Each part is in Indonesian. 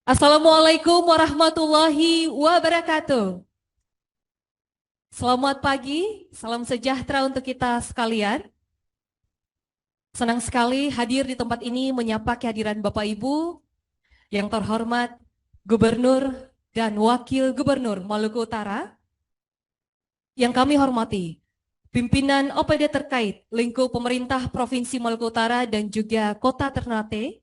Assalamualaikum warahmatullahi wabarakatuh. Selamat pagi, salam sejahtera untuk kita sekalian. Senang sekali hadir di tempat ini menyapa kehadiran Bapak Ibu yang terhormat Gubernur dan Wakil Gubernur Maluku Utara. Yang kami hormati, pimpinan OPD terkait lingkup pemerintah Provinsi Maluku Utara dan juga Kota Ternate,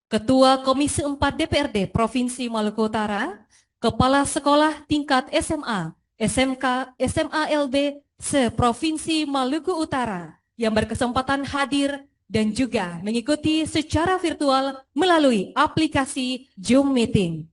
Ketua Komisi 4 DPRD Provinsi Maluku Utara, Kepala Sekolah Tingkat SMA, SMK, SMA LB se-Provinsi Maluku Utara yang berkesempatan hadir dan juga mengikuti secara virtual melalui aplikasi Zoom Meeting.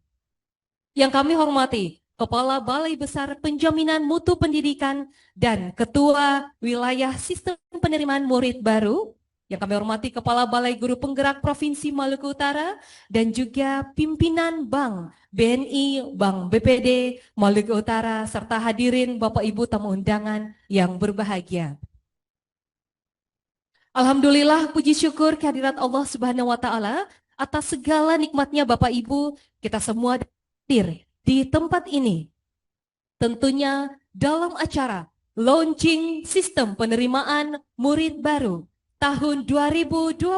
Yang kami hormati, Kepala Balai Besar Penjaminan Mutu Pendidikan dan Ketua Wilayah Sistem Penerimaan Murid Baru, yang kami hormati Kepala Balai Guru Penggerak Provinsi Maluku Utara dan juga pimpinan Bank BNI, Bank BPD Maluku Utara, serta hadirin Bapak Ibu tamu undangan yang berbahagia. Alhamdulillah, puji syukur kehadirat Allah Subhanahu wa Ta'ala atas segala nikmatnya Bapak Ibu, kita semua hadir di tempat ini. Tentunya dalam acara launching sistem penerimaan murid baru tahun 2025,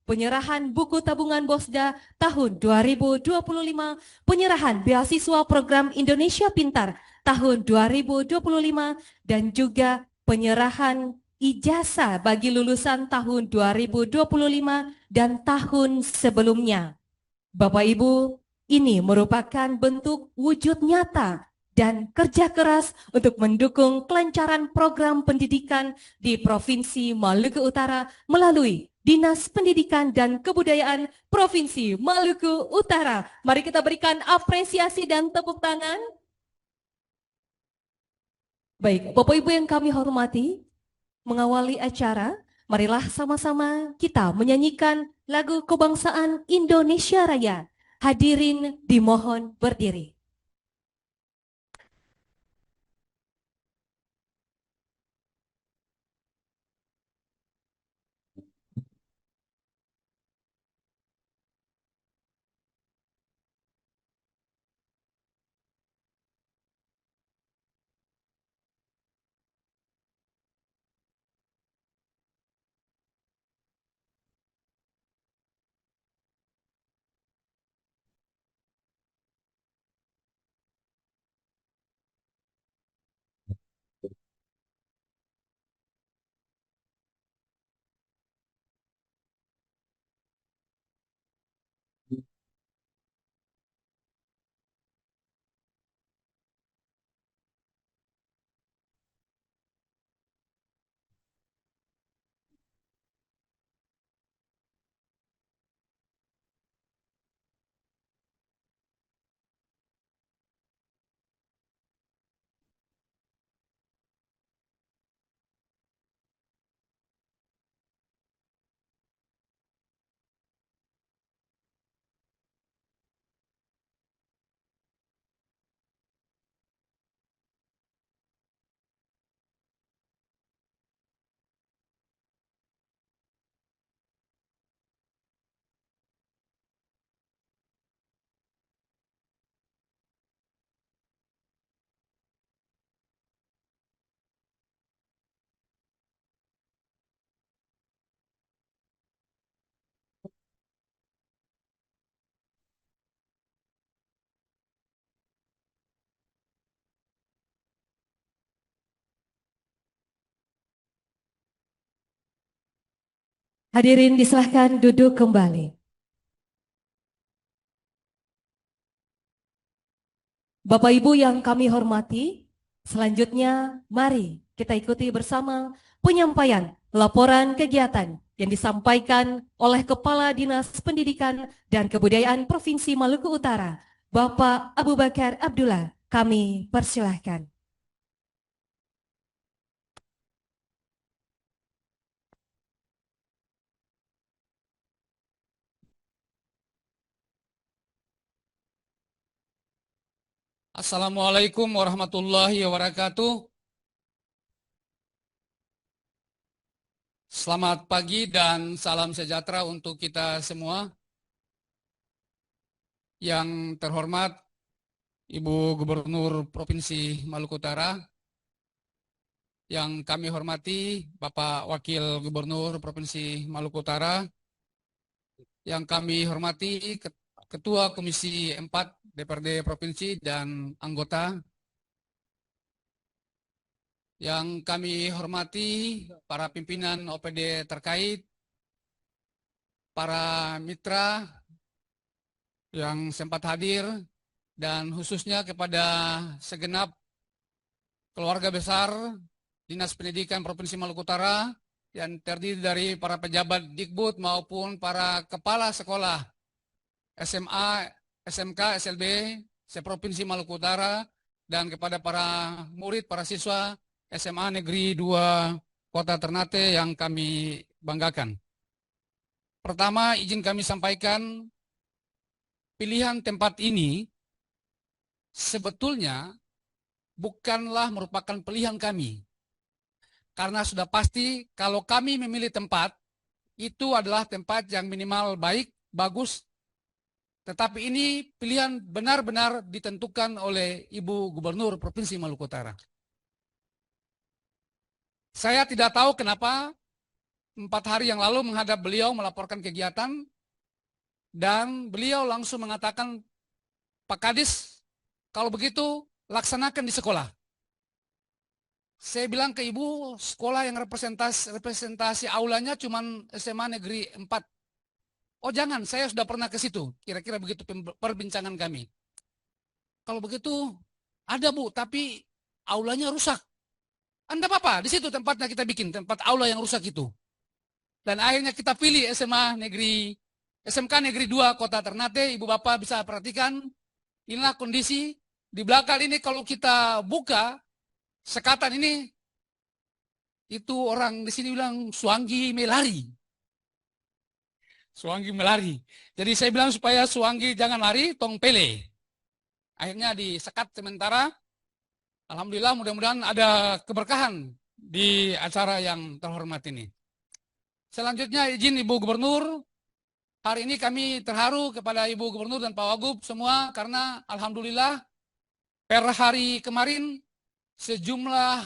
penyerahan buku tabungan Bosda tahun 2025, penyerahan beasiswa program Indonesia Pintar tahun 2025, dan juga penyerahan ijazah bagi lulusan tahun 2025 dan tahun sebelumnya. Bapak Ibu, ini merupakan bentuk wujud nyata dan kerja keras untuk mendukung kelancaran program pendidikan di Provinsi Maluku Utara melalui Dinas Pendidikan dan Kebudayaan Provinsi Maluku Utara. Mari kita berikan apresiasi dan tepuk tangan. Baik, Bapak Ibu yang kami hormati, mengawali acara, marilah sama-sama kita menyanyikan lagu kebangsaan Indonesia Raya. Hadirin dimohon berdiri. Hadirin disilahkan duduk kembali. Bapak Ibu yang kami hormati, selanjutnya mari kita ikuti bersama penyampaian laporan kegiatan yang disampaikan oleh Kepala Dinas Pendidikan dan Kebudayaan Provinsi Maluku Utara, Bapak Abu Bakar Abdullah. Kami persilahkan. Assalamualaikum warahmatullahi wabarakatuh. Selamat pagi dan salam sejahtera untuk kita semua. yang terhormat Ibu Gubernur Provinsi Maluku Utara, yang kami hormati Bapak Wakil Gubernur Provinsi Maluku Utara, yang kami hormati Ketua Komisi 4 DPRD Provinsi dan anggota, yang kami hormati para pimpinan OPD terkait, para mitra yang sempat hadir, dan khususnya kepada segenap keluarga besar Dinas Pendidikan Provinsi Maluku Utara yang terdiri dari para pejabat Dikbud maupun para kepala sekolah SMA, SMK, SLB seprovinsi Maluku Utara, dan kepada para murid, para siswa SMA Negeri 2 Kota Ternate yang kami banggakan. Pertama, izin kami sampaikan, pilihan tempat ini sebetulnya bukanlah merupakan pilihan kami. Karena sudah pasti kalau kami memilih tempat, itu adalah tempat yang minimal baik, bagus. Tetapi ini pilihan benar-benar ditentukan oleh Ibu Gubernur Provinsi Maluku Utara. Saya tidak tahu kenapa 4 hari yang lalu menghadap beliau melaporkan kegiatan, dan beliau langsung mengatakan, Pak Kadis, kalau begitu laksanakan di sekolah. Saya bilang ke ibu, sekolah yang representasi aulanya cuma SMA Negeri 4. Oh jangan, saya sudah pernah ke situ. Kira-kira begitu perbincangan kami. Kalau begitu, ada Bu, tapi aulanya rusak. Anda apa-apa, di situ tempatnya kita bikin, tempat aula yang rusak itu. Dan akhirnya kita pilih SMK Negeri 2 Kota Ternate. Ibu Bapak bisa perhatikan, inilah kondisi. Di belakang ini kalau kita buka, sekatan ini, itu orang di sini bilang Suanggi melari. Suanggi melari. Jadi saya bilang supaya Suanggi jangan lari, tong pele. Akhirnya disekat sementara. Alhamdulillah, mudah-mudahan ada keberkahan di acara yang terhormat ini. Selanjutnya izin Ibu Gubernur, hari ini kami terharu kepada Ibu Gubernur dan Pak Wagub semua karena alhamdulillah per hari kemarin sejumlah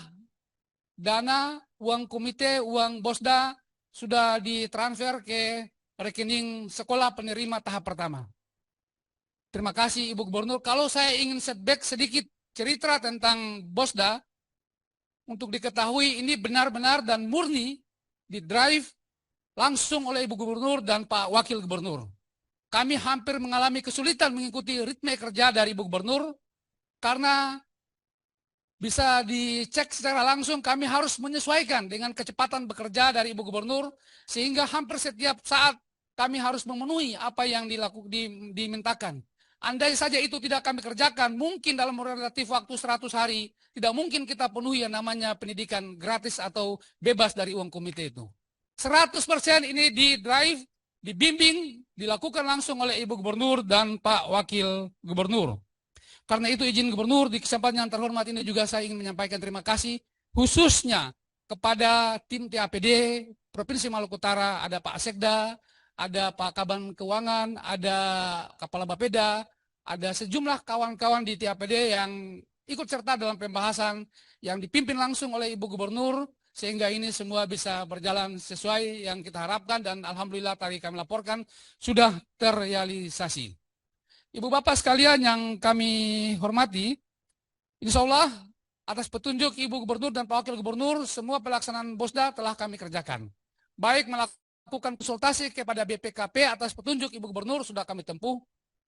dana, uang komite, uang Bosda sudah ditransfer ke rekening sekolah penerima tahap pertama. Terima kasih Ibu Gubernur. Kalau saya ingin setback sedikit cerita tentang Bosda, untuk diketahui ini benar-benar dan murni didrive langsung oleh Ibu Gubernur dan Pak Wakil Gubernur. Kami hampir mengalami kesulitan mengikuti ritme kerja dari Ibu Gubernur, karena bisa dicek secara langsung kami harus menyesuaikan dengan kecepatan bekerja dari Ibu Gubernur, sehingga hampir setiap saat kami harus memenuhi apa yang dimintakan. Andai saja itu tidak kami kerjakan, mungkin dalam relatif waktu 100 hari, tidak mungkin kita penuhi yang namanya pendidikan gratis atau bebas dari uang komite itu. 100% ini di-drive, dibimbing, dilakukan langsung oleh Ibu Gubernur dan Pak Wakil Gubernur. Karena itu izin Gubernur, di kesempatan yang terhormat ini juga saya ingin menyampaikan terima kasih, khususnya kepada tim TAPD Provinsi Maluku Utara, ada Pak Sekda, ada Pak Kaban Keuangan, ada Kepala Bapeda, ada sejumlah kawan-kawan di TAPD yang ikut serta dalam pembahasan yang dipimpin langsung oleh Ibu Gubernur, sehingga ini semua bisa berjalan sesuai yang kita harapkan, dan alhamdulillah tadi kami laporkan sudah terrealisasi. Ibu Bapak sekalian yang kami hormati, insya Allah atas petunjuk Ibu Gubernur dan Pak Wakil Gubernur, semua pelaksanaan Bosda telah kami kerjakan. Baik melakukan konsultasi kepada BPKP atas petunjuk Ibu Gubernur sudah kami tempuh.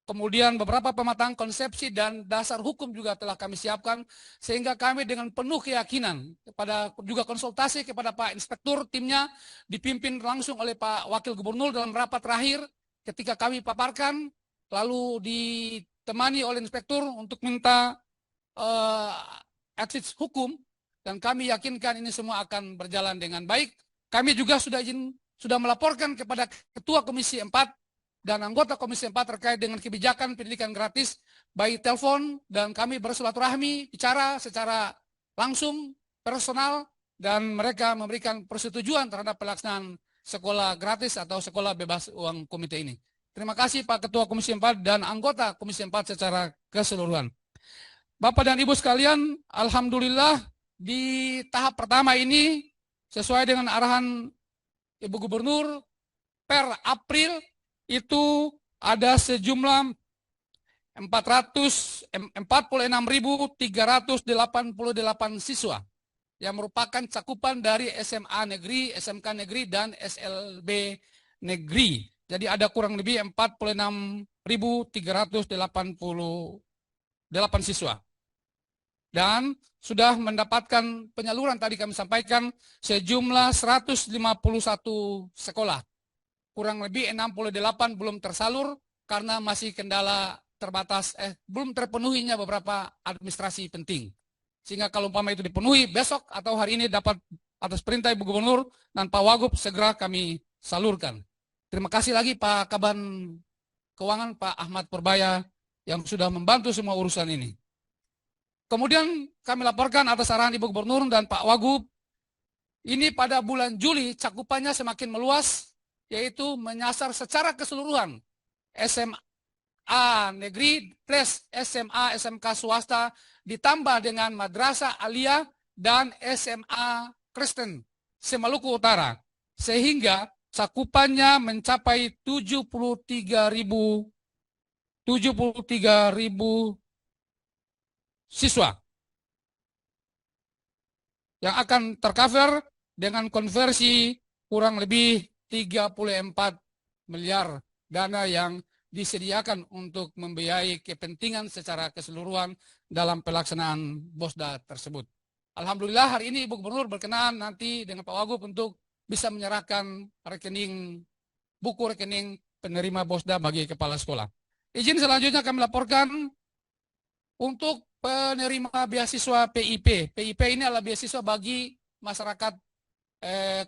Kemudian beberapa pematang konsepsi dan dasar hukum juga telah kami siapkan, sehingga kami dengan penuh keyakinan juga konsultasi kepada Pak Inspektur, timnya dipimpin langsung oleh Pak Wakil Gubernur dalam rapat terakhir ketika kami paparkan, lalu ditemani oleh Inspektur untuk minta advice hukum, dan kami yakinkan ini semua akan berjalan dengan baik. Kami juga sudah melaporkan kepada Ketua Komisi 4 dan anggota Komisi 4 terkait dengan kebijakan pendidikan gratis by telepon, dan kami bersilaturahmi, bicara secara langsung, personal, dan mereka memberikan persetujuan terhadap pelaksanaan sekolah gratis atau sekolah bebas uang komite ini. Terima kasih Pak Ketua Komisi 4 dan anggota Komisi 4 secara keseluruhan. Bapak dan Ibu sekalian, alhamdulillah di tahap pertama ini sesuai dengan arahan Ibu Gubernur per April itu ada sejumlah 46.388 siswa yang merupakan cakupan dari SMA negeri, SMK negeri, dan SLB negeri. Jadi ada kurang lebih 46.388 siswa. Dan sudah mendapatkan penyaluran tadi kami sampaikan sejumlah 151 sekolah. Kurang lebih 68 belum tersalur karena masih kendala terbatas, belum terpenuhinya beberapa administrasi penting. Sehingga kalau umpama itu dipenuhi besok atau hari ini dapat atas perintah Ibu Gubernur dan Pak Wagub segera kami salurkan. Terima kasih lagi Pak Kaban Keuangan Pak Ahmad Purbaya yang sudah membantu semua urusan ini. Kemudian kami laporkan atas arahan Ibu Gubernur dan Pak Wagub, ini pada bulan Juli cakupannya semakin meluas, yaitu menyasar secara keseluruhan SMA negeri plus SMA SMK swasta ditambah dengan Madrasah Aliyah dan SMA Kristen se-Maluku Utara, sehingga cakupannya mencapai 73.000 siswa yang akan tercover dengan konversi kurang lebih 34 miliar dana yang disediakan untuk membiayai kepentingan secara keseluruhan dalam pelaksanaan BOSDA tersebut. Alhamdulillah hari ini Ibu Gubernur berkenan nanti dengan Pak Wagub untuk bisa menyerahkan buku rekening penerima BOSDA bagi kepala sekolah. Izin selanjutnya kami laporkan untuk penerima beasiswa PIP. PIP ini adalah beasiswa bagi masyarakat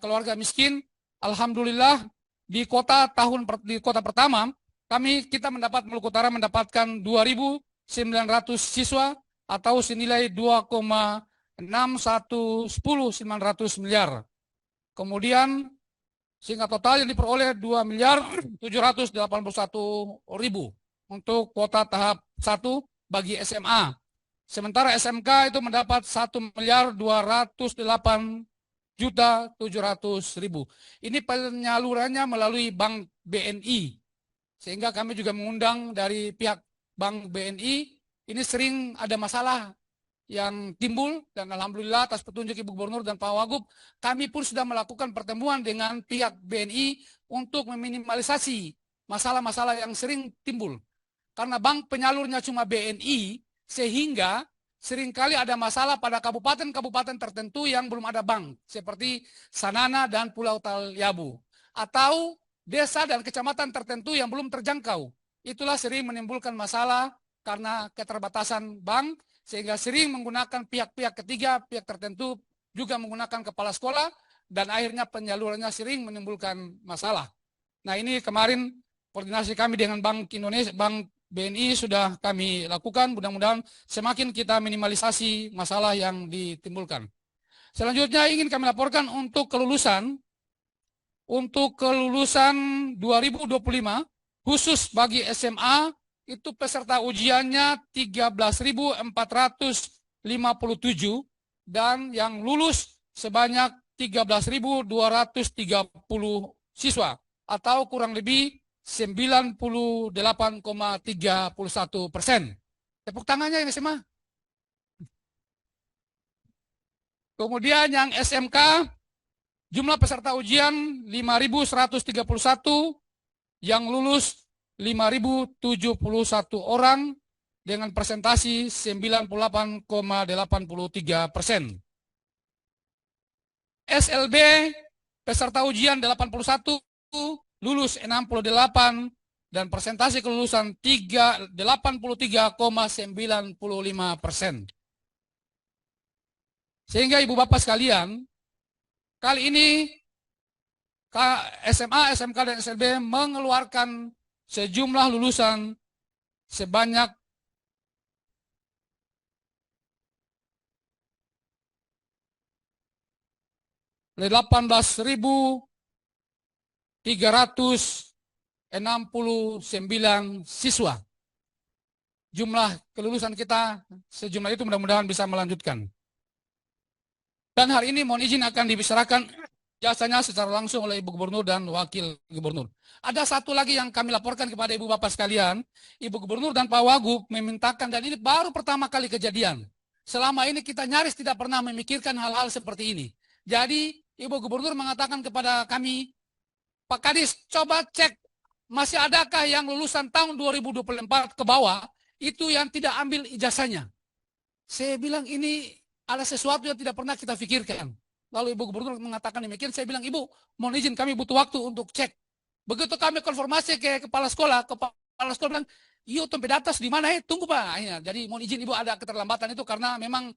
keluarga miskin. Alhamdulillah di kota pertama kita Maluku Utara mendapatkan 2.900 siswa atau senilai 2,900 miliar. Kemudian sehingga total yang diperoleh 2.781.000 untuk kuota tahap 1 bagi SMA. Sementara SMK itu mendapat 1.208.700.000. Ini penyalurannya melalui Bank BNI. Sehingga kami juga mengundang dari pihak Bank BNI, ini sering ada masalah yang timbul dan alhamdulillah atas petunjuk Ibu Gubernur dan Pak Wagub, kami pun sudah melakukan pertemuan dengan pihak BNI untuk meminimalisasi masalah-masalah yang sering timbul. Karena bank penyalurnya cuma BNI, sehingga seringkali ada masalah pada kabupaten-kabupaten tertentu yang belum ada bank, seperti Sanana dan Pulau Talyabu. Atau desa dan kecamatan tertentu yang belum terjangkau. Itulah sering menimbulkan masalah karena keterbatasan bank, sehingga sering menggunakan pihak-pihak ketiga, pihak tertentu juga menggunakan kepala sekolah, dan akhirnya penyalurannya sering menimbulkan masalah. Nah ini kemarin koordinasi kami dengan Bank Indonesia, Bank BNI sudah kami lakukan, mudah-mudahan semakin kita minimalisasi masalah yang ditimbulkan. Selanjutnya ingin kami laporkan untuk kelulusan 2025 khusus bagi SMA itu peserta ujiannya 13.457 dan yang lulus sebanyak 13.230 siswa atau kurang lebih 98,31%. Tepuk tangannya ini SMA. Kemudian yang SMK jumlah peserta ujian 5.131, yang lulus 5.071 orang dengan presentasi 98,83%. SLB peserta ujian 81, lulus 68 dan presentasi kelulusan 83,95%. Sehingga Ibu Bapak sekalian, kali ini SMA, SMK, dan SLB mengeluarkan sejumlah lulusan sebanyak 18.300 siswa. Jumlah kelulusan kita sejumlah itu mudah-mudahan bisa melanjutkan. Dan hari ini mohon izin akan dibicarakan jasanya secara langsung oleh Ibu Gubernur dan Wakil Gubernur. Ada satu lagi yang kami laporkan kepada Ibu Bapak sekalian. Ibu Gubernur dan Pak Wagub memintakan, dan ini baru pertama kali kejadian. Selama ini kita nyaris tidak pernah memikirkan hal-hal seperti ini. Jadi Ibu Gubernur mengatakan kepada kami, Pak Kadis, coba cek masih adakah yang lulusan tahun 2024 ke bawah itu yang tidak ambil ijazahnya. Saya bilang ini ada sesuatu yang tidak pernah kita pikirkan. Lalu Ibu Gubernur mengatakan demikian, saya bilang, Ibu, mohon izin kami butuh waktu untuk cek. Begitu kami konfirmasi ke kepala sekolah bilang, iyo tempe datas di mana? Tunggu Pak. Ya, jadi mohon izin Ibu ada keterlambatan itu karena memang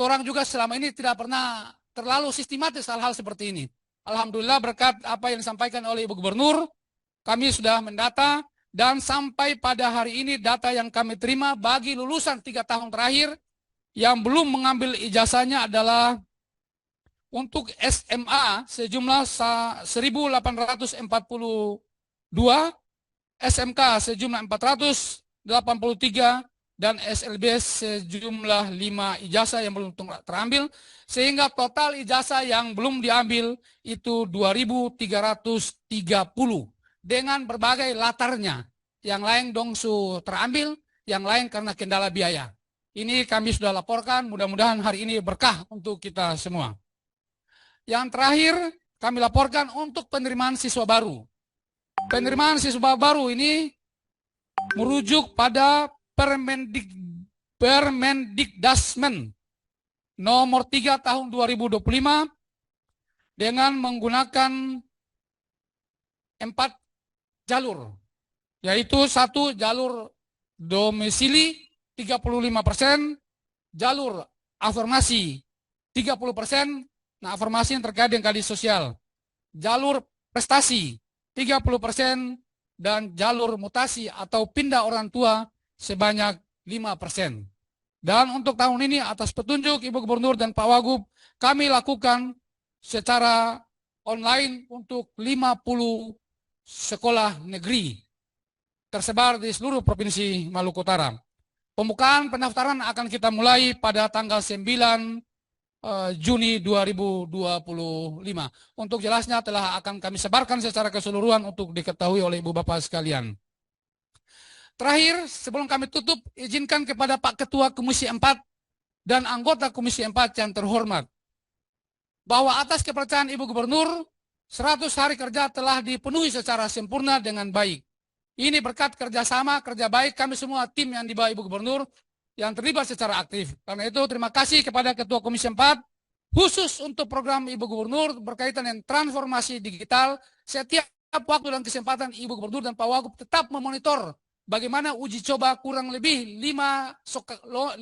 orang juga selama ini tidak pernah terlalu sistematis hal-hal seperti ini. Alhamdulillah berkat apa yang disampaikan oleh Ibu Gubernur, kami sudah mendata dan sampai pada hari ini data yang kami terima bagi lulusan 3 tahun terakhir yang belum mengambil ijazahnya adalah untuk SMA sejumlah 1.842, SMK sejumlah 483, dan SLB sejumlah 5 ijazah yang belum terambil, sehingga total ijazah yang belum diambil itu 2.330 dengan berbagai latarnya. Yang lain dongsu terambil, yang lain karena kendala biaya. Ini kami sudah laporkan, mudah-mudahan hari ini berkah untuk kita semua. Yang terakhir kami laporkan untuk penerimaan siswa baru. Penerimaan siswa baru ini merujuk pada Permendikdasmen nomor 3 tahun 2025 dengan menggunakan 4 jalur, yaitu 1 jalur domisili 35%, jalur afirmasi 30%, nah afirmasi yang terkait dengan keadilan sosial, jalur prestasi 30%, dan jalur mutasi atau pindah orang tua sebanyak 5%. Dan untuk tahun ini atas petunjuk Ibu Gubernur dan Pak Wagub, kami lakukan secara online untuk 50 sekolah negeri tersebar di seluruh Provinsi Maluku Utara. Pembukaan pendaftaran akan kita mulai pada tanggal 9 Juni 2025. Untuk jelasnya telah akan kami sebarkan secara keseluruhan untuk diketahui oleh Ibu Bapak sekalian. Terakhir, sebelum kami tutup, izinkan kepada Pak Ketua Komisi 4 dan anggota Komisi 4 yang terhormat, bahwa atas kepercayaan Ibu Gubernur, 100 hari kerja telah dipenuhi secara sempurna dengan baik. Ini berkat kerjasama, kerja baik kami semua tim yang di bawah Ibu Gubernur yang terlibat secara aktif. Karena itu terima kasih kepada Ketua Komisi 4, khusus untuk program Ibu Gubernur berkaitan dengan transformasi digital. Setiap waktu dan kesempatan Ibu Gubernur dan Pak Wagub tetap memonitor bagaimana uji coba kurang lebih 5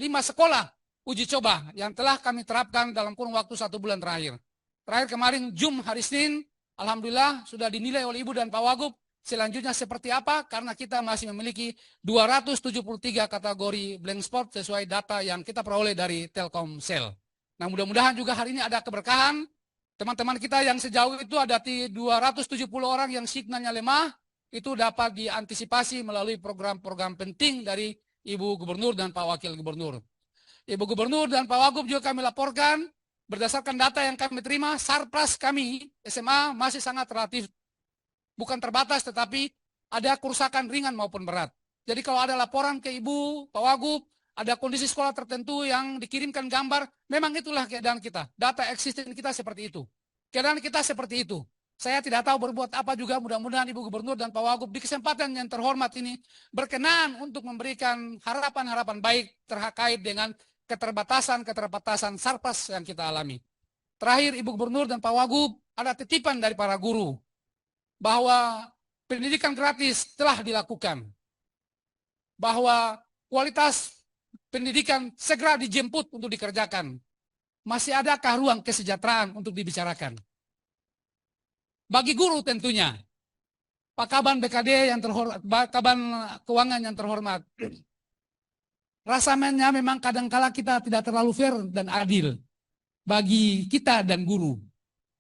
sekolah uji coba yang telah kami terapkan dalam kurun waktu 1 bulan terakhir. Terakhir kemarin hari Senin, alhamdulillah sudah dinilai oleh Ibu dan Pak Wagub. Selanjutnya seperti apa? Karena kita masih memiliki 273 kategori blank spot sesuai data yang kita peroleh dari Telkomsel. Nah, mudah-mudahan juga hari ini ada keberkahan. Teman-teman kita yang sejauh itu ada 270 orang yang signalnya lemah, itu dapat diantisipasi melalui program-program penting dari Ibu Gubernur dan Pak Wakil Gubernur. Ibu Gubernur dan Pak Wagub juga kami laporkan, berdasarkan data yang kami terima, sarpras kami SMA masih sangat relatif, bukan terbatas, tetapi ada kerusakan ringan maupun berat. Jadi kalau ada laporan ke Ibu, Pak Wagub, ada kondisi sekolah tertentu yang dikirimkan gambar, memang itulah keadaan kita. Data eksisten kita seperti itu. Keadaan kita seperti itu. Saya tidak tahu berbuat apa juga, mudah-mudahan Ibu Gubernur dan Pak Wagub di kesempatan yang terhormat ini berkenan untuk memberikan harapan-harapan baik terkait dengan keterbatasan sarpras yang kita alami. Terakhir, Ibu Gubernur dan Pak Wagub, ada titipan dari para guru bahwa pendidikan gratis telah dilakukan, bahwa kualitas pendidikan segera dijemput untuk dikerjakan. Masih adakah ruang kesejahteraan untuk dibicarakan? Bagi guru tentunya, Pak Kaban BKD yang terhormat, Pak Kaban Keuangan yang terhormat, rasanya memang kadangkala kita tidak terlalu fair dan adil bagi kita dan guru.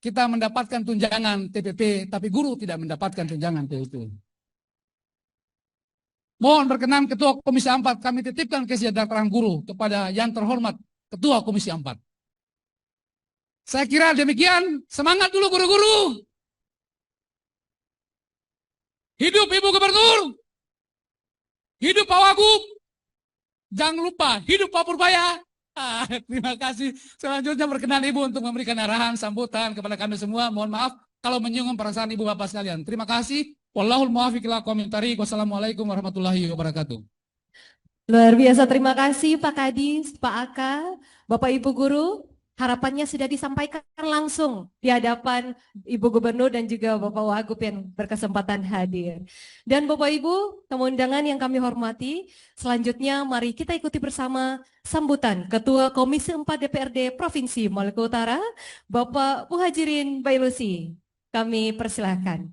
Kita mendapatkan tunjangan TPP, tapi guru tidak mendapatkan tunjangan TPP. Mohon berkenan Ketua Komisi 4 kami titipkan kesejahteraan guru kepada yang terhormat Ketua Komisi 4. Saya kira demikian. Semangat dulu guru-guru. Hidup Ibu Gubernur. Hidup Pak Wagub. Jangan lupa hidup Pak Purbaya. Terima kasih. Selanjutnya berkenan Ibu untuk memberikan arahan sambutan kepada kami semua. Mohon maaf kalau menyinggung perasaan Ibu Bapak sekalian. Terima kasih. Wallahul muwaffiq ila aqwamit thariq. Wassalamualaikum warahmatullahi wabarakatuh. Luar biasa, terima kasih Pak Kadis, Pak Aka, Bapak Ibu Guru. Harapannya sudah disampaikan langsung di hadapan Ibu Gubernur dan juga Bapak Wagub yang berkesempatan hadir. Dan Bapak Ibu, tamu undangan yang kami hormati, selanjutnya mari kita ikuti bersama sambutan Ketua Komisi 4 DPRD Provinsi Maluku Utara, Bapak Muhajirin Bailusi. Kami persilahkan.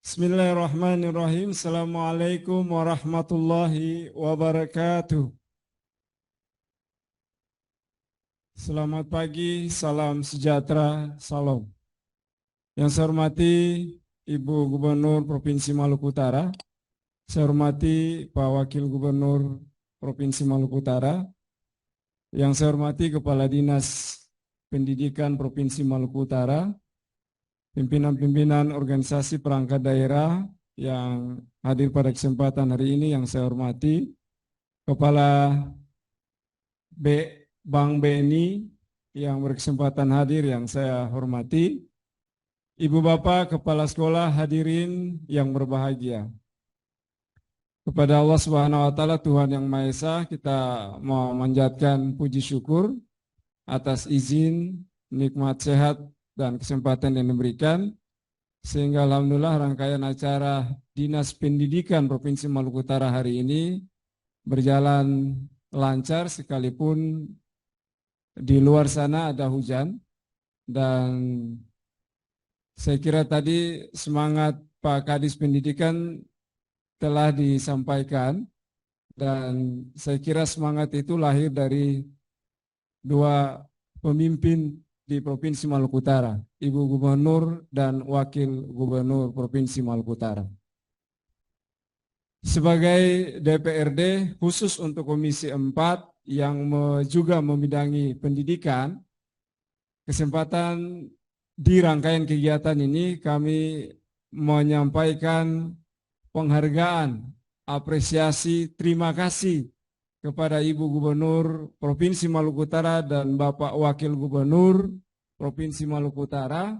Bismillahirrahmanirrahim. Assalamualaikum warahmatullahi wabarakatuh. Selamat pagi, salam sejahtera, salam. Yang saya hormati Ibu Gubernur Provinsi Maluku Utara, saya hormati Pak Wakil Gubernur Provinsi Maluku Utara, yang saya hormati Kepala Dinas Pendidikan Provinsi Maluku Utara, pimpinan-pimpinan organisasi perangkat daerah yang hadir pada kesempatan hari ini yang saya hormati, Kepala Bank BNI yang berkesempatan hadir yang saya hormati, Ibu Bapak Kepala Sekolah hadirin yang berbahagia. Kepada Allah Subhanahu wa Ta'ala, Tuhan Yang Maha Esa, kita mau manjatkan puji syukur atas izin, nikmat sehat, dan kesempatan yang diberikan, sehingga alhamdulillah rangkaian acara Dinas Pendidikan Provinsi Maluku Utara hari ini berjalan lancar sekalipun di luar sana ada hujan. Dan saya kira tadi semangat Pak Kadis Pendidikan telah disampaikan, dan saya kira semangat itu lahir dari dua pemimpin di Provinsi Maluku Utara, Ibu Gubernur dan Wakil Gubernur Provinsi Maluku Utara. Sebagai DPRD khusus untuk Komisi 4 yang juga membidangi pendidikan, kesempatan di rangkaian kegiatan ini kami menyampaikan penghargaan, apresiasi, terima kasih kepada Ibu Gubernur Provinsi Maluku Utara dan Bapak Wakil Gubernur Provinsi Maluku Utara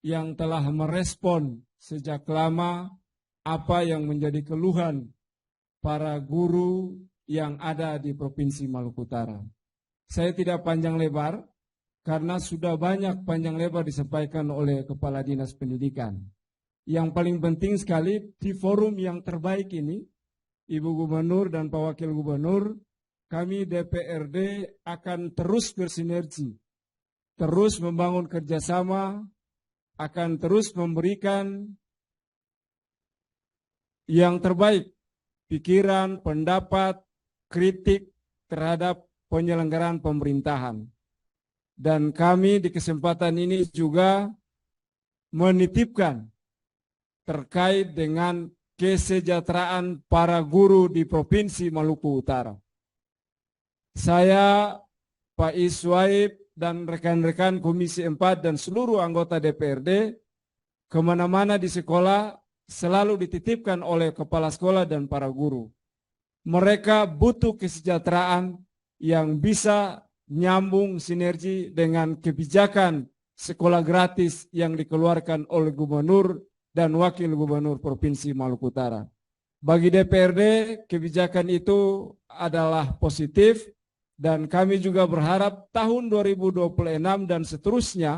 yang telah merespon sejak lama apa yang menjadi keluhan para guru yang ada di Provinsi Maluku Utara. Saya tidak panjang lebar karena sudah banyak panjang lebar disampaikan oleh Kepala Dinas Pendidikan. Yang paling penting sekali di forum yang terbaik ini, Ibu Gubernur dan Pak Wakil Gubernur, kami DPRD akan terus bersinergi, terus membangun kerjasama, akan terus memberikan yang terbaik, pikiran, pendapat, kritik terhadap penyelenggaraan pemerintahan. Dan kami di kesempatan ini juga menitipkan terkait dengan kesejahteraan para guru di Provinsi Maluku Utara. Saya, Pak Iswaib, dan rekan-rekan Komisi 4 dan seluruh anggota DPRD, kemana-mana di sekolah selalu dititipkan oleh kepala sekolah dan para guru. Mereka butuh kesejahteraan yang bisa nyambung sinergi dengan kebijakan sekolah gratis yang dikeluarkan oleh Gubernur dan Wakil Gubernur Provinsi Maluku Utara. Bagi DPRD, kebijakan itu adalah positif, dan kami juga berharap tahun 2026 dan seterusnya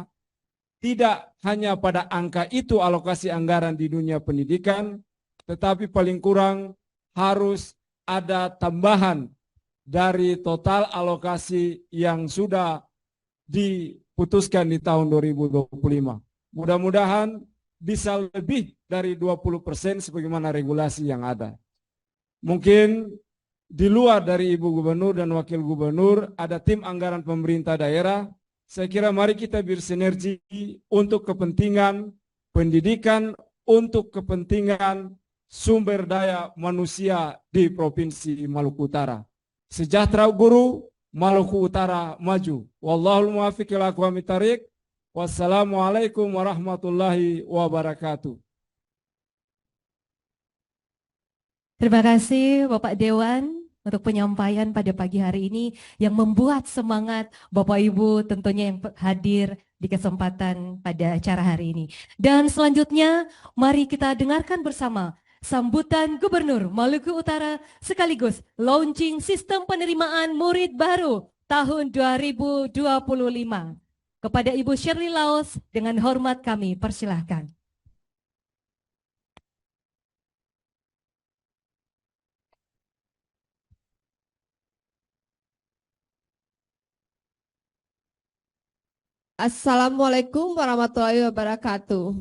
tidak hanya pada angka itu alokasi anggaran di dunia pendidikan, tetapi paling kurang harus ada tambahan dari total alokasi yang sudah diputuskan di tahun 2025. Mudah-mudahan bisa lebih dari 20% sebagaimana regulasi yang ada. Mungkin di luar dari Ibu Gubernur dan Wakil Gubernur ada tim anggaran pemerintah daerah Saya kira mari kita bersinergi untuk kepentingan pendidikan, untuk kepentingan sumber daya manusia di Provinsi Maluku Utara. Sejahtera guru, Maluku Utara maju. Wallahul muwaffiq ila aqwamit thariq. Wassalamualaikum warahmatullahi wabarakatuh. Terima kasih Bapak Dewan untuk penyampaian pada pagi hari ini yang membuat semangat Bapak Ibu tentunya yang hadir di kesempatan pada acara hari ini. Dan selanjutnya mari kita dengarkan bersama sambutan Gubernur Maluku Utara sekaligus launching sistem penerimaan murid baru tahun 2025. Kepada Ibu Shirley Laos dengan hormat kami persilahkan. Assalamualaikum warahmatullahi wabarakatuh.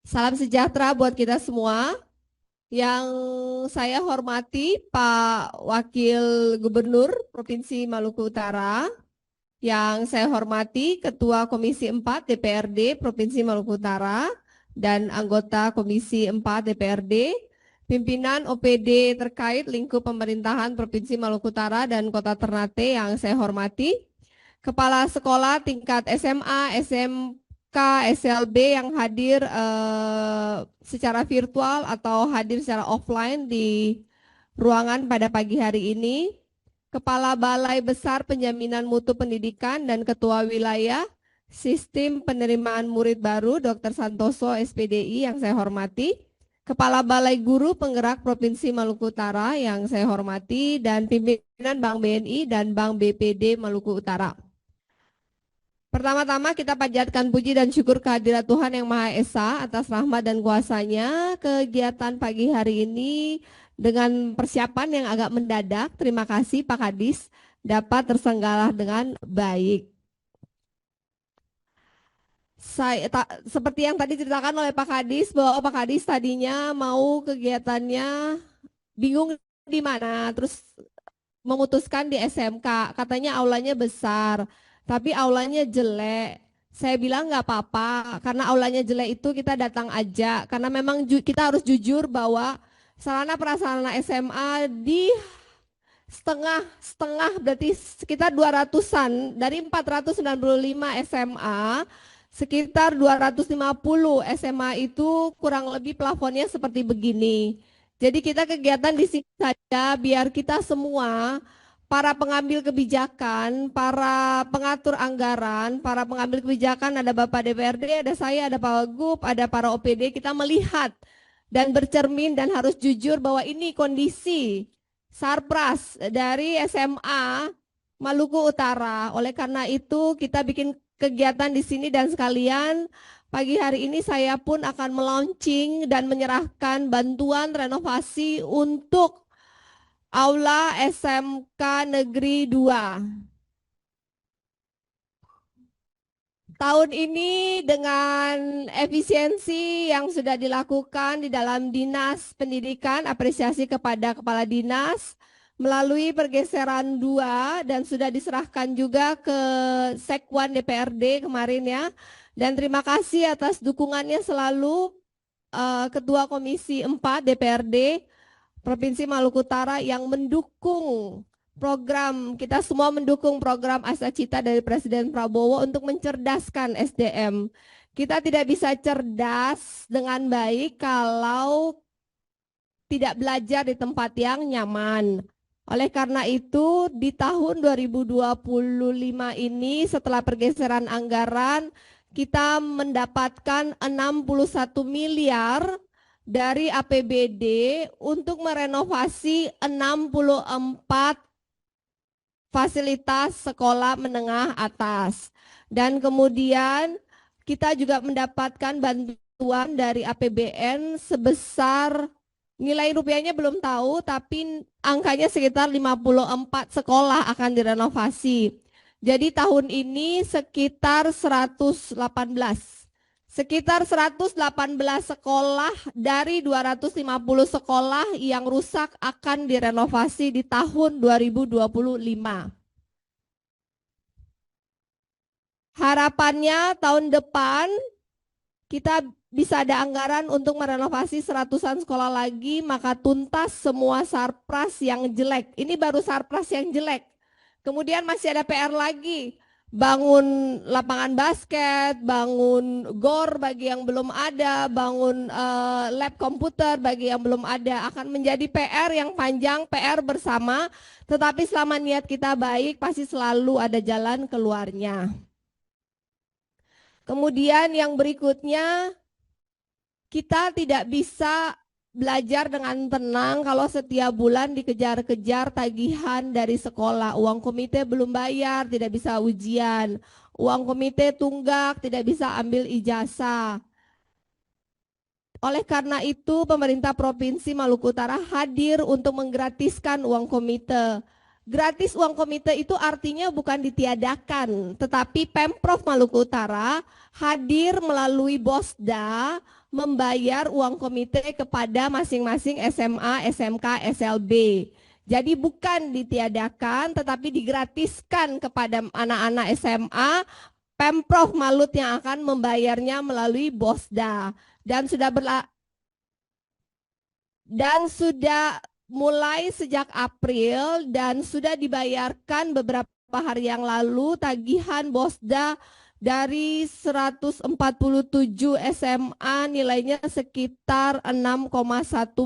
Salam sejahtera buat kita semua. Yang saya hormati Pak Wakil Gubernur Provinsi Maluku Utara. Yang saya hormati Ketua Komisi 4 DPRD Provinsi Maluku Utara dan anggota Komisi 4 DPRD. Pimpinan OPD terkait lingkup pemerintahan Provinsi Maluku Utara dan Kota Ternate yang saya hormati, kepala sekolah tingkat SMA, SMK, SLB yang hadir secara virtual atau hadir secara offline di ruangan pada pagi hari ini, Kepala Balai Besar Penjaminan Mutu Pendidikan dan Ketua Wilayah Sistem Penerimaan Murid Baru Dr. Santoso SPDI yang saya hormati, Kepala Balai Guru Penggerak Provinsi Maluku Utara yang saya hormati, dan pimpinan Bank BNI dan Bank BPD Maluku Utara. Pertama-tama kita panjatkan puji dan syukur kehadirat Tuhan Yang Maha Esa atas rahmat dan kuasa-Nya. Kegiatan pagi hari ini dengan persiapan yang agak mendadak. Terima kasih Pak Kadis dapat terselenggara dengan baik. Seperti yang tadi diceritakan oleh Pak Kadis, bahwa Pak Kadis tadinya mau kegiatannya bingung di mana, terus memutuskan di SMK, katanya aulanya besar, tapi aulanya jelek. Saya bilang nggak apa-apa, karena aulanya jelek itu kita datang aja, karena memang kita harus jujur bahwa sarana prasarana SMA di setengah berarti sekitar 200-an, dari 495 SMA, sekitar 250 SMA itu kurang lebih plafonnya seperti begini. Jadi kita kegiatan di sini saja biar kita semua, para pengambil kebijakan, para pengatur anggaran, para pengambil kebijakan, ada Bapak DPRD, ada saya, ada Pak Wagub, ada para OPD, kita melihat dan bercermin dan harus jujur bahwa ini kondisi sarpras dari SMA Maluku Utara. Oleh karena itu kita bikin kegiatan di sini dan sekalian pagi hari ini saya pun akan melaunching dan menyerahkan bantuan renovasi untuk Aula SMK Negeri 2. Tahun ini dengan efisiensi yang sudah dilakukan di dalam Dinas Pendidikan, apresiasi kepada Kepala Dinas, melalui pergeseran 2 dan sudah diserahkan juga ke Sekwan DPRD kemarin ya. Dan terima kasih atas dukungannya selalu Ketua Komisi 4 DPRD Provinsi Maluku Utara yang mendukung program, kita semua mendukung program Asa Cita dari Presiden Prabowo untuk mencerdaskan SDM. Kita tidak bisa cerdas dengan baik kalau tidak belajar di tempat yang nyaman. Oleh karena itu, di tahun 2025 ini setelah pergeseran anggaran, kita mendapatkan 61 miliar dari APBD untuk merenovasi 64 fasilitas sekolah menengah atas. Dan kemudian kita juga mendapatkan bantuan dari APBN sebesar, nilai rupiahnya belum tahu, tapi angkanya sekitar 54 sekolah akan direnovasi. Jadi tahun ini sekitar 118 Sekitar 118 sekolah dari 250 sekolah yang rusak akan direnovasi di tahun 2025. Harapannya tahun depan kita bisa ada anggaran untuk merenovasi 100-an sekolah lagi, maka tuntas semua sarpras yang jelek. Ini baru sarpras yang jelek. Kemudian masih ada PR lagi. Bangun lapangan basket, bangun GOR bagi yang belum ada, bangun lab komputer bagi yang belum ada. Akan menjadi PR yang panjang, PR bersama, tetapi selama niat kita baik pasti selalu ada jalan keluarnya. Kemudian yang berikutnya, kita tidak bisa belajar dengan tenang kalau setiap bulan dikejar-kejar tagihan dari sekolah. Uang komite belum bayar, tidak bisa ujian. Uang komite tunggak, tidak bisa ambil ijazah. Oleh karena itu, pemerintah Provinsi Maluku Utara hadir untuk menggratiskan uang komite. Gratis uang komite itu artinya bukan ditiadakan, tetapi Pemprov Maluku Utara hadir melalui Bosda membayar uang komite kepada masing-masing SMA, SMK, SLB. Jadi bukan ditiadakan, tetapi digratiskan kepada anak-anak SMA, Pemprov Malut yang akan membayarnya melalui Bosda. Dan sudah mulai sejak April dan sudah dibayarkan beberapa hari yang lalu tagihan Bosda dari 147 SMA nilainya sekitar 6,1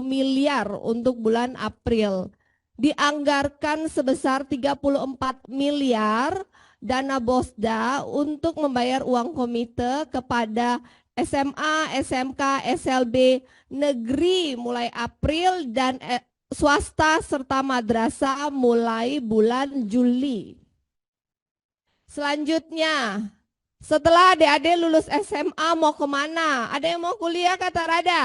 miliar untuk bulan April. Dianggarkan sebesar 34 miliar dana Bosda untuk membayar uang komite kepada SMA, SMK, SLB negeri mulai April dan swasta serta madrasah mulai bulan Juli. Selanjutnya, setelah adik-adik lulus SMA mau kemana? Ada yang mau kuliah kata Rada?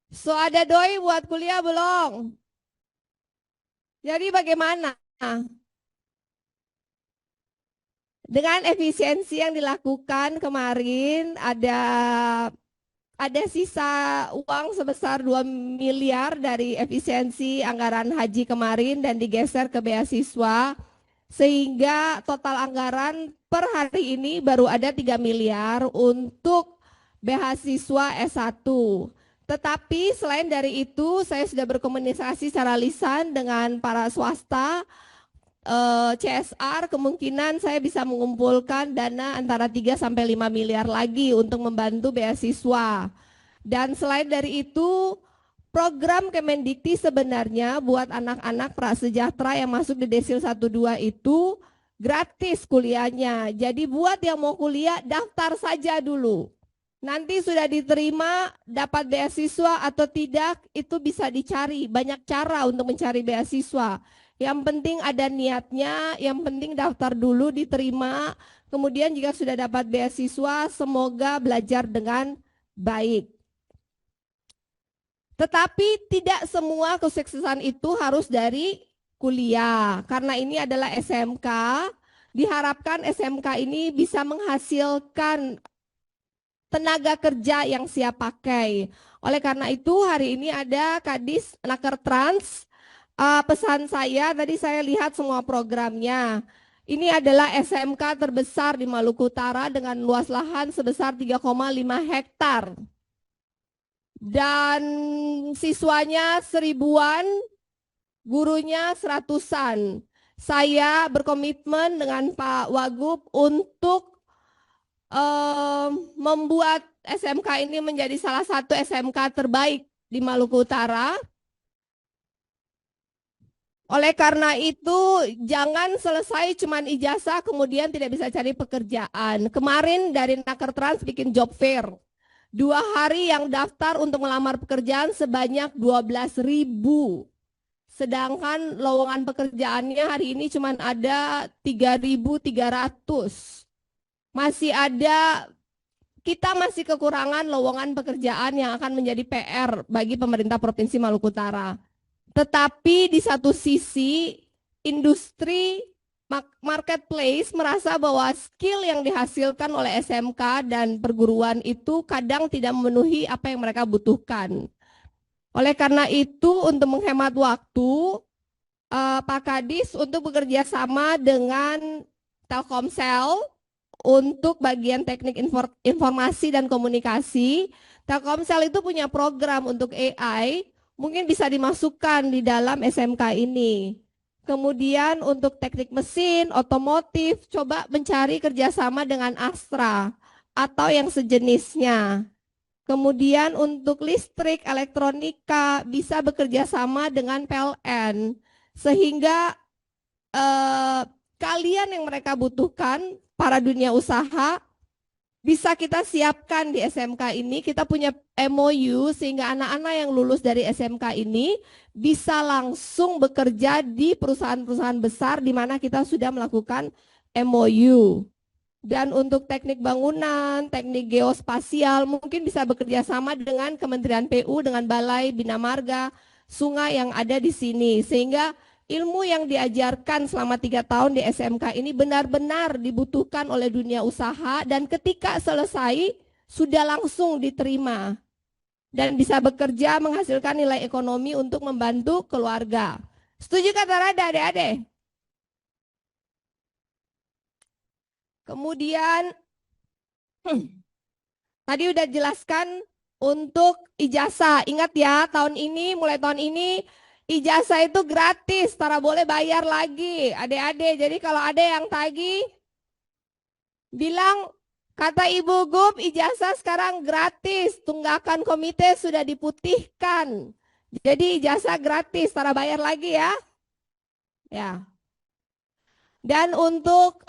So ada doi buat kuliah belum? Jadi bagaimana? Dengan efisiensi yang dilakukan kemarin ada sisa uang sebesar 2 miliar dari efisiensi anggaran haji kemarin dan digeser ke beasiswa, sehingga total anggaran per hari ini baru ada 3 miliar untuk beasiswa S1. Tetapi selain dari itu saya sudah berkomunikasi secara lisan dengan para swasta, CSR, kemungkinan saya bisa mengumpulkan dana antara 3 sampai 5 miliar lagi untuk membantu beasiswa. Dan selain dari itu, program Kemendikti sebenarnya buat anak-anak prasejahtera yang masuk di Desil 12 itu gratis kuliahnya. Jadi buat yang mau kuliah daftar saja dulu. Nanti sudah diterima dapat beasiswa atau tidak itu bisa dicari, banyak cara untuk mencari beasiswa. Yang penting ada niatnya, yang penting daftar dulu diterima, kemudian jika sudah dapat beasiswa semoga belajar dengan baik. Tetapi tidak semua kesuksesan itu harus dari kuliah, karena ini adalah SMK, diharapkan SMK ini bisa menghasilkan tenaga kerja yang siap pakai. Oleh karena itu hari ini ada Kadis Nakertrans. Pesan saya, tadi saya lihat semua programnya. Ini adalah SMK terbesar di Maluku Utara dengan luas lahan sebesar 3,5 hektar. Dan siswanya 1000-an, gurunya 100-an. Saya berkomitmen dengan Pak Wagub untuk membuat SMK ini menjadi salah satu SMK terbaik di Maluku Utara. Oleh karena itu, jangan selesai cuman ijazah kemudian tidak bisa cari pekerjaan. Kemarin dari Nakertrans bikin job fair. 2 hari yang daftar untuk melamar pekerjaan sebanyak 12.000. Sedangkan lowongan pekerjaannya hari ini cuman ada 3.300. Masih ada, kita masih kekurangan lowongan pekerjaan yang akan menjadi PR bagi pemerintah Provinsi Maluku Utara. Tetapi di satu sisi industri marketplace merasa bahwa skill yang dihasilkan oleh SMK dan perguruan itu kadang tidak memenuhi apa yang mereka butuhkan. Oleh karena itu, untuk menghemat waktu, Pak Kadis untuk bekerja sama dengan Telkomsel untuk bagian teknik informasi dan komunikasi. Telkomsel itu punya program untuk AI, mungkin bisa dimasukkan di dalam SMK ini. Kemudian untuk teknik mesin, otomotif, coba mencari kerjasama dengan Astra atau yang sejenisnya. Kemudian untuk listrik, elektronika bisa bekerja sama dengan PLN. Sehingga kalian yang mereka butuhkan, para dunia usaha, bisa kita siapkan di SMK ini. Kita punya MOU sehingga anak-anak yang lulus dari SMK ini bisa langsung bekerja di perusahaan-perusahaan besar di mana kita sudah melakukan MOU. Dan untuk teknik bangunan, teknik geospasial mungkin bisa bekerja sama dengan Kementerian PU, dengan Balai Bina Marga, sungai yang ada di sini. Sehingga ilmu yang diajarkan selama 3 tahun di SMK ini benar-benar dibutuhkan oleh dunia usaha dan ketika selesai sudah langsung diterima dan bisa bekerja menghasilkan nilai ekonomi untuk membantu keluarga. Setuju kata Rada, adik-adik? Kemudian tadi udah jelaskan untuk ijazah. Ingat ya, mulai tahun ini ijazah itu gratis, tara boleh bayar lagi, adik-adik. Jadi kalau ada yang tagih, bilang, kata Ibu Gub, ijazah sekarang gratis, tunggakan komite sudah diputihkan. Jadi ijazah gratis, tara bayar lagi ya. Ya. Dan untuk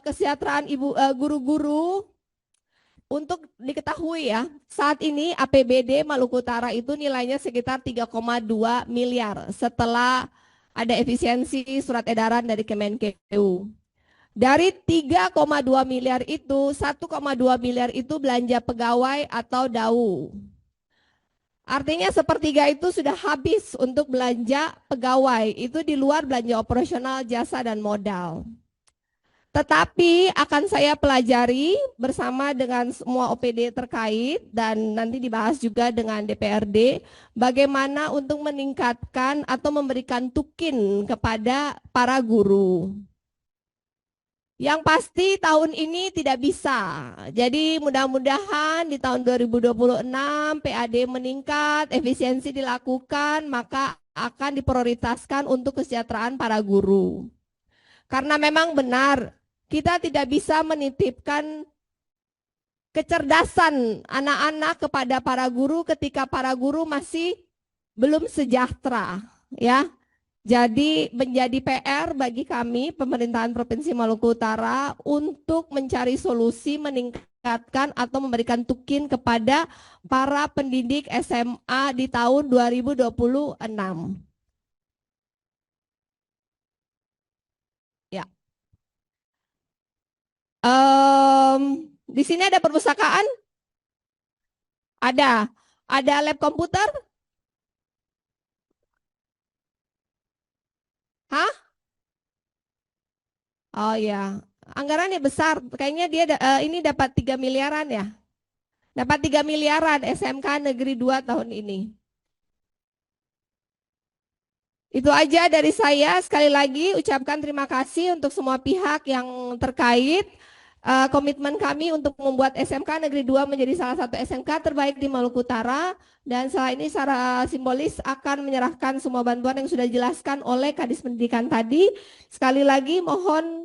kesejahteraan guru-guru, untuk diketahui ya, saat ini APBD Maluku Utara itu nilainya sekitar 3,2 miliar setelah ada efisiensi surat edaran dari Kemenkeu. Dari 3,2 miliar itu, 1,2 miliar itu belanja pegawai atau DAU. Artinya sepertiga itu sudah habis untuk belanja pegawai, itu di luar belanja operasional, jasa, dan modal. Tetapi akan saya pelajari bersama dengan semua OPD terkait dan nanti dibahas juga dengan DPRD bagaimana untuk meningkatkan atau memberikan tukin kepada para guru. Yang pasti tahun ini tidak bisa. Jadi mudah-mudahan di tahun 2026 PAD meningkat, efisiensi dilakukan, maka akan diprioritaskan untuk kesejahteraan para guru. Karena memang benar, kita tidak bisa menitipkan kecerdasan anak-anak kepada para guru ketika para guru masih belum sejahtera, ya. Jadi menjadi PR bagi kami pemerintahan Provinsi Maluku Utara untuk mencari solusi meningkatkan atau memberikan tukin kepada para pendidik SMA di tahun 2026. Ya. Di sini ada perpustakaan? Ada. Ada lab komputer? Hah? Oh ya, anggarannya besar. Kayaknya dia ini dapat 3 miliaran ya. Dapat 3 miliaran SMK Negeri 2 tahun ini. Itu aja dari saya. Sekali lagi ucapkan terima kasih untuk semua pihak yang terkait. Komitmen kami untuk membuat SMK Negeri 2 menjadi salah satu SMK terbaik di Maluku Utara. Dan setelah ini secara simbolis akan menyerahkan semua bantuan yang sudah dijelaskan oleh Kadis Pendidikan tadi. Sekali lagi mohon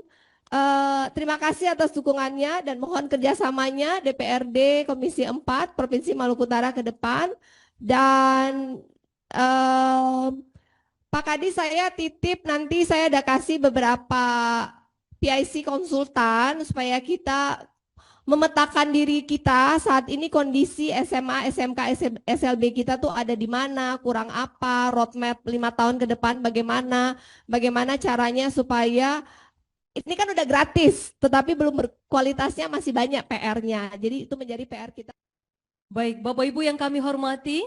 terima kasih atas dukungannya dan mohon kerjasamanya DPRD Komisi 4 Provinsi Maluku Utara ke depan. Dan Pak Kadis, saya titip nanti saya ada kasih beberapa PIC konsultan supaya kita memetakan diri kita saat ini kondisi SMA, SMK, SLB kita tuh ada di mana, kurang apa, roadmap 5 tahun ke depan bagaimana caranya supaya ini kan udah gratis, tetapi belum berkualitasnya, masih banyak PR-nya. Jadi itu menjadi PR kita. Baik, Bapak Ibu yang kami hormati,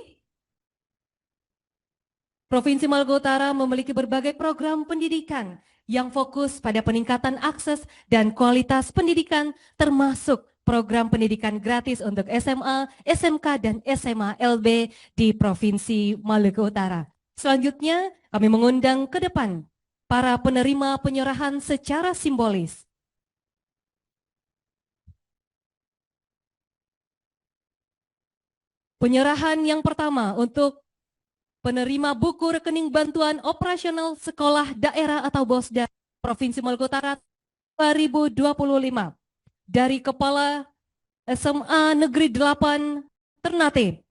Provinsi Maluku Utara memiliki berbagai program pendidikan yang fokus pada peningkatan akses dan kualitas pendidikan, termasuk program pendidikan gratis untuk SMA, SMK, dan SMA LB di Provinsi Maluku Utara. Selanjutnya, kami mengundang ke depan para penerima penyerahan secara simbolis. Penyerahan yang pertama untuk penerima buku rekening bantuan operasional sekolah daerah atau BOSDA Provinsi Maluku Utara 2025 dari Kepala SMA Negeri 8 Ternate,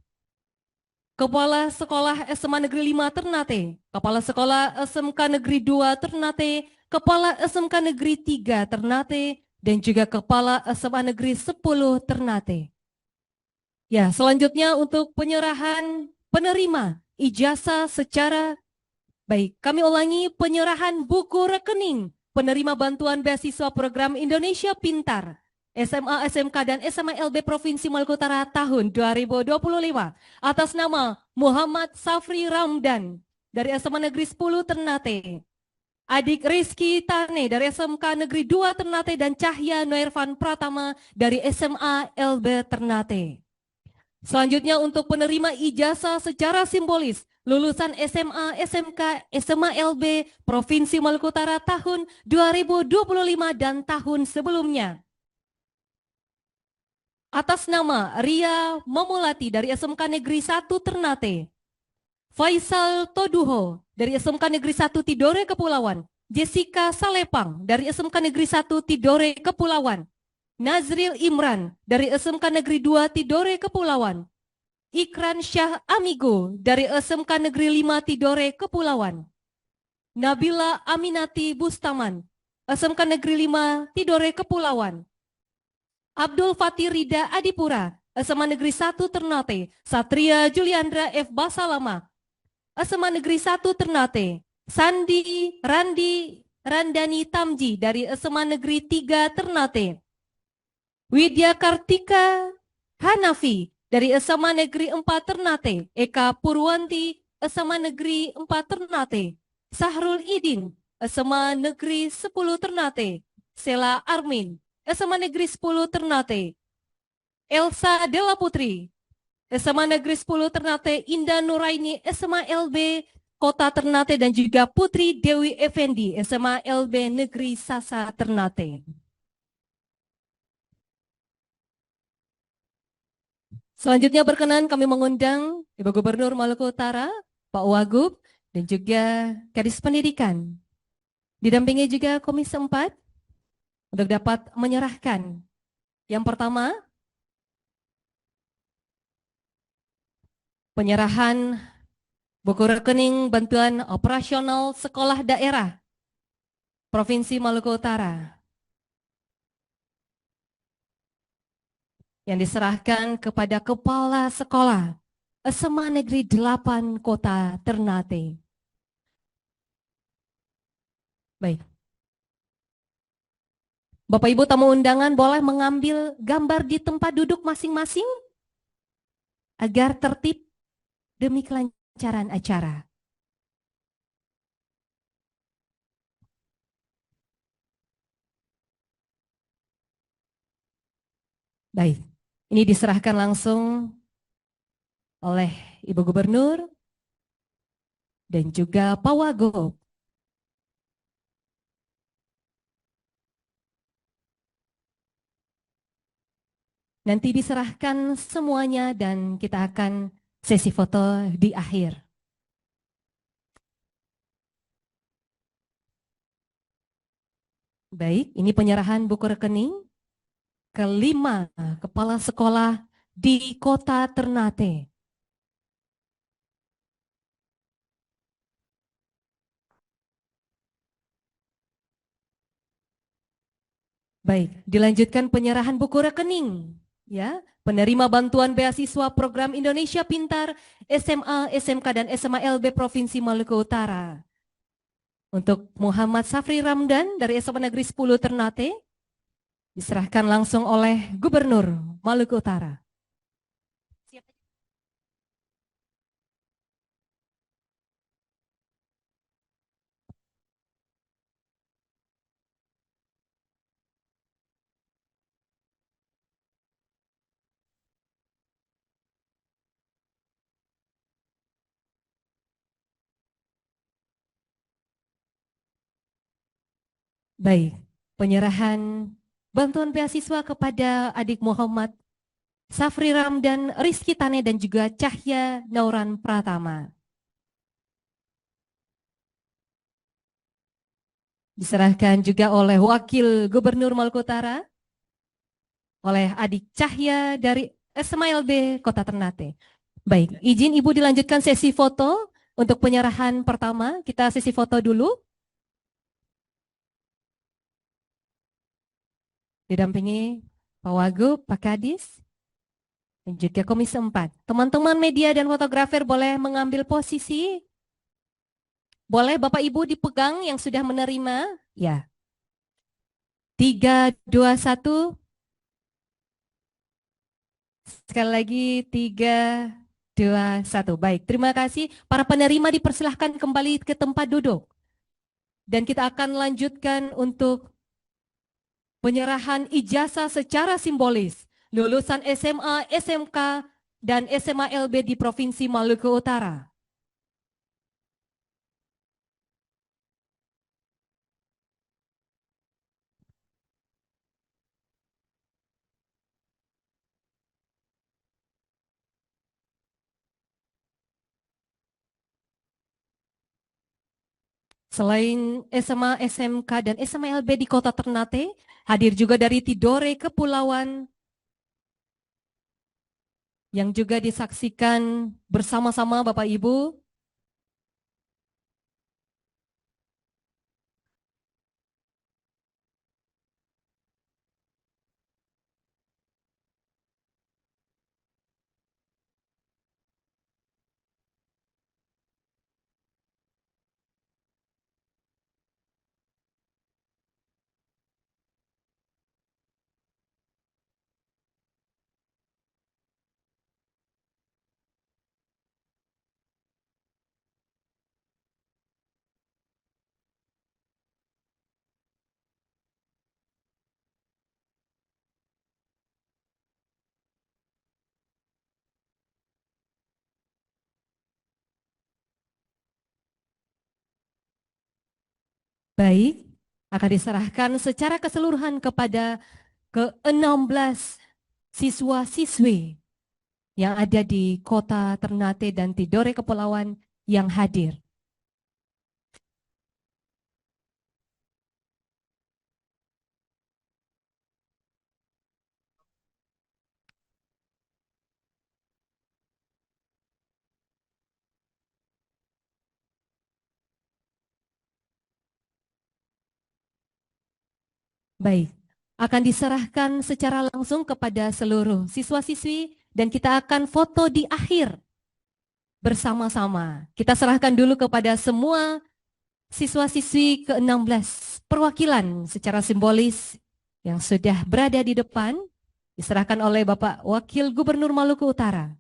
Kepala Sekolah SMA Negeri 5 Ternate, Kepala Sekolah SMK Negeri 2 Ternate, Kepala SMK Negeri 3 Ternate, dan juga Kepala SMA Negeri 10 Ternate. Ya, selanjutnya untuk penyerahan penerima ijazah secara baik. Kami ulangi, penyerahan buku rekening penerima bantuan beasiswa program Indonesia Pintar SMA, SMK, dan SMA LB Provinsi Maluku Utara tahun 2025 atas nama Muhammad Safri Ramdan dari SMA Negeri 10 Ternate, adik Rizky Tane dari SMK Negeri 2 Ternate, dan Cahya Noervan Pratama dari SMA LB Ternate. Selanjutnya untuk penerima ijazah secara simbolis lulusan SMA, SMK, SMA LB Provinsi Maluku Utara tahun 2025 dan tahun sebelumnya. Atas nama Ria Mamulati dari SMK Negeri 1 Ternate, Faisal Toduho dari SMK Negeri 1 Tidore Kepulauan, Jessica Salepang dari SMK Negeri 1 Tidore Kepulauan, Nazril Imran dari SMK Negeri 2 Tidore Kepulauan, Ikran Syah Amigo dari SMK Negeri 5 Tidore Kepulauan, Nabila Aminati Bustaman, SMK Negeri 5 Tidore Kepulauan, Abdul Fatih Rida Adipura, SMA Negeri 1 Ternate, Satria Juliandra F. Basalama, SMA Negeri 1 Ternate, Sandi Randani Tamji dari SMA Negeri 3 Ternate, Widya Kartika Hanafi dari SMA Negeri 4 Ternate, Eka Purwanti, SMA Negeri 4 Ternate, Sahrul Idin, SMA Negeri 10 Ternate, Sela Armin, SMA Negeri 10 Ternate, Elsa Della Putri, SMA Negeri 10 Ternate, Indah Nuraini, SMA LB Kota Ternate, dan juga Putri Dewi Effendi, SMA LB Negeri Sasa Ternate. Selanjutnya berkenan kami mengundang Ibu Gubernur Maluku Utara, Pak Wagub, dan juga Kadis Pendidikan. Didampingi juga Komisi 4 untuk dapat menyerahkan. Yang pertama, penyerahan buku rekening bantuan operasional sekolah daerah Provinsi Maluku Utara yang diserahkan kepada Kepala Sekolah SMA Negeri 8 Kota Ternate. Baik. Bapak Ibu tamu undangan boleh mengambil gambar di tempat duduk masing-masing agar tertib demi kelancaran acara. Baik, ini diserahkan langsung oleh Ibu Gubernur dan juga Pak Wagub. Nanti diserahkan semuanya dan kita akan sesi foto di akhir. Baik, ini penyerahan buku rekening kelima kepala sekolah di Kota Ternate. Baik, dilanjutkan penyerahan buku rekening. Ya, penerima bantuan beasiswa program Indonesia Pintar SMA, SMK, dan SMA LB Provinsi Maluku Utara. Untuk Muhammad Safri Ramdan dari SMA Negeri 10 Ternate, diserahkan langsung oleh Gubernur Maluku Utara. Baik, penyerahan bantuan beasiswa kepada adik Muhammad Safri Ramdan, Rizky Tane, dan juga Cahya Nauran Pratama. Diserahkan juga oleh Wakil Gubernur Maluku Utara, oleh adik Cahya dari SMLB Kota Ternate. Baik, izin Ibu dilanjutkan sesi foto untuk penyerahan pertama. Kita sesi foto dulu. Didampingi Pak Wagub, Pak Kadis, dan juga Komisi 4. Teman-teman media dan fotografer boleh mengambil posisi. Boleh Bapak Ibu dipegang yang sudah menerima? Ya. 3, 2, 1. Sekali lagi 3, 2, 1. Baik, terima kasih. Para penerima dipersilahkan kembali ke tempat duduk. Dan kita akan lanjutkan untuk penyerahan ijazah secara simbolis lulusan SMA, SMK, dan SMA LB di Provinsi Maluku Utara. Selain SMA, SMK, dan SMA LB di Kota Ternate, hadir juga dari Tidore Kepulauan yang juga disaksikan bersama-sama Bapak Ibu. Baik, akan diserahkan secara keseluruhan kepada ke-16 siswa-siswi yang ada di Kota Ternate dan Tidore Kepulauan yang hadir. Baik, akan diserahkan secara langsung kepada seluruh siswa-siswi dan kita akan foto di akhir bersama-sama. Kita serahkan dulu kepada semua siswa-siswi ke-16 perwakilan secara simbolis yang sudah berada di depan, diserahkan oleh Bapak Wakil Gubernur Maluku Utara.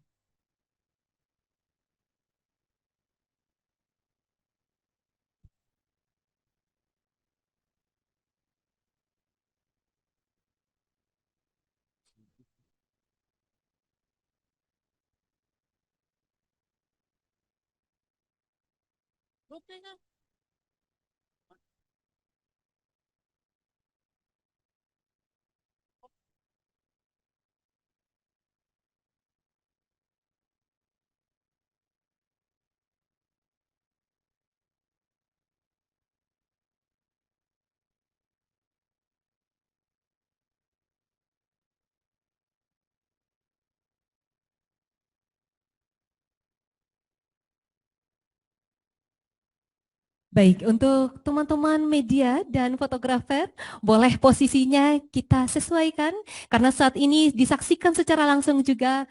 Baik, untuk teman-teman media dan fotografer, boleh posisinya kita sesuaikan karena saat ini disaksikan secara langsung juga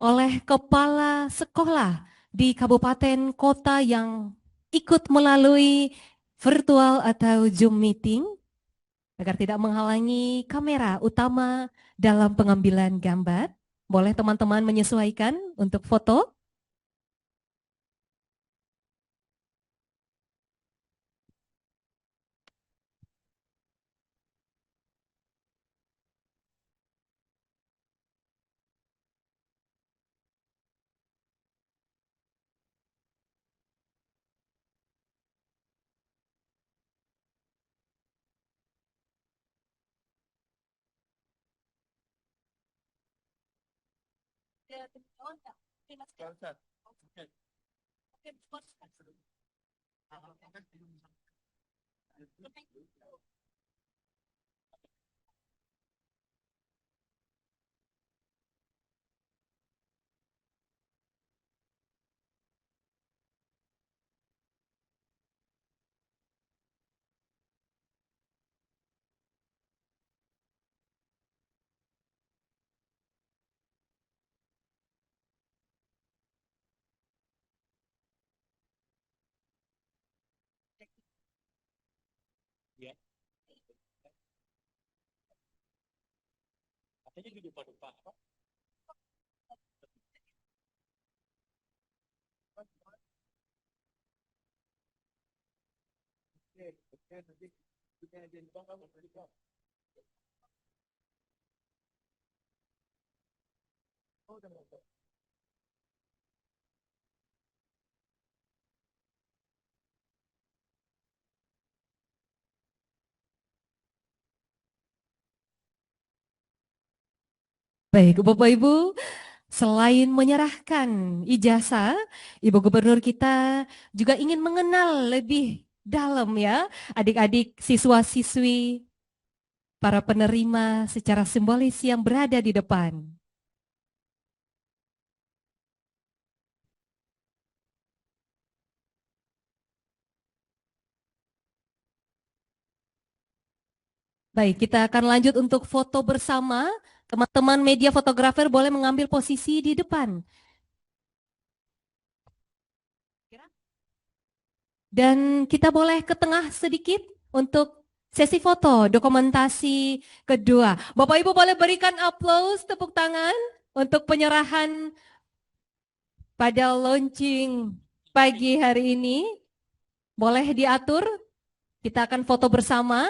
oleh kepala sekolah di kabupaten kota yang ikut melalui virtual atau Zoom meeting agar tidak menghalangi kamera utama dalam pengambilan gambar. Boleh teman-teman menyesuaikan untuk foto? Baik, Bapak Ibu, selain menyerahkan ijazah, Ibu Gubernur kita juga ingin mengenal lebih dalam ya adik-adik siswa-siswi para penerima secara simbolis yang berada di depan. Baik, kita akan lanjut untuk foto bersama. Teman-teman media fotografer boleh mengambil posisi di depan. Dan kita boleh ke tengah sedikit untuk sesi foto dokumentasi kedua. Bapak Ibu boleh berikan aplaus, tepuk tangan untuk penyerahan pada launching pagi hari ini. Boleh diatur, kita akan foto bersama.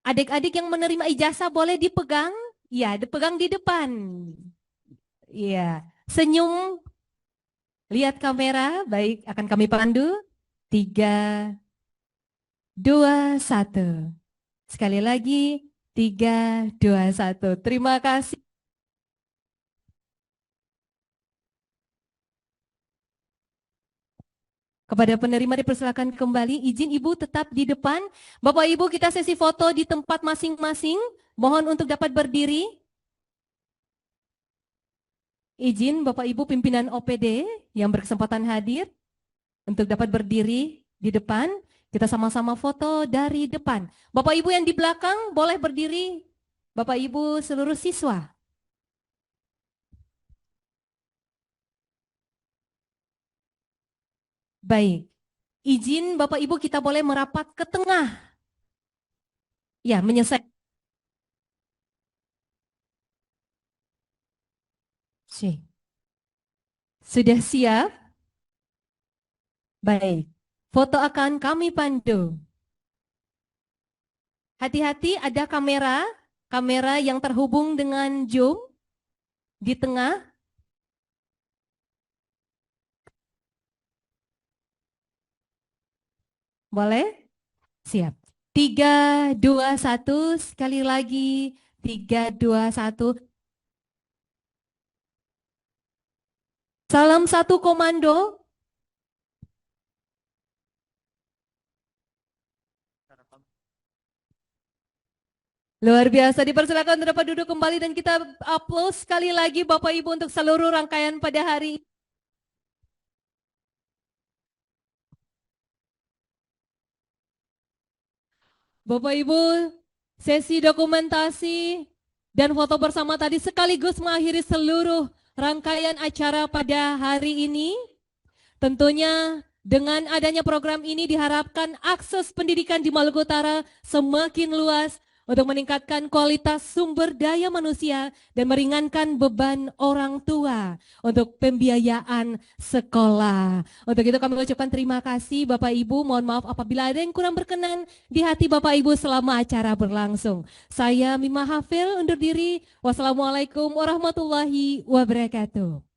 Adik-adik yang menerima ijazah boleh dipegang, ya dipegang di depan. Iya, senyum, lihat kamera, baik akan kami pandu. 3, 2, 1. Sekali lagi, 3, 2, 1. Terima kasih. Kepada penerima dipersilakan kembali, izin Ibu tetap di depan. Bapak Ibu kita sesi foto di tempat masing-masing. Mohon untuk dapat berdiri. Izin Bapak Ibu pimpinan OPD yang berkesempatan hadir untuk dapat berdiri di depan. Kita sama-sama foto dari depan. Bapak Ibu yang di belakang boleh berdiri. Bapak Ibu seluruh siswa. Baik, izin Bapak Ibu kita boleh merapat ke tengah. Ya, menyelesaikan. Sudah siap? Baik, foto akan kami pandu. Hati-hati ada kamera yang terhubung dengan zoom di tengah. Boleh? Siap. 3, 2, 1, sekali lagi. 3, 2, 1. Salam satu komando. Luar biasa, dipersilakan untuk dapat duduk kembali dan kita upload sekali lagi Bapak Ibu untuk seluruh rangkaian pada hari ini. Bapak Ibu, sesi dokumentasi dan foto bersama tadi sekaligus mengakhiri seluruh rangkaian acara pada hari ini. Tentunya dengan adanya program ini diharapkan akses pendidikan di Maluku Utara semakin luas untuk meningkatkan kualitas sumber daya manusia dan meringankan beban orang tua untuk pembiayaan sekolah. Untuk itu kami ucapkan terima kasih Bapak Ibu, mohon maaf apabila ada yang kurang berkenan di hati Bapak Ibu selama acara berlangsung. Saya Mima Hafil undur diri, wassalamualaikum warahmatullahi wabarakatuh.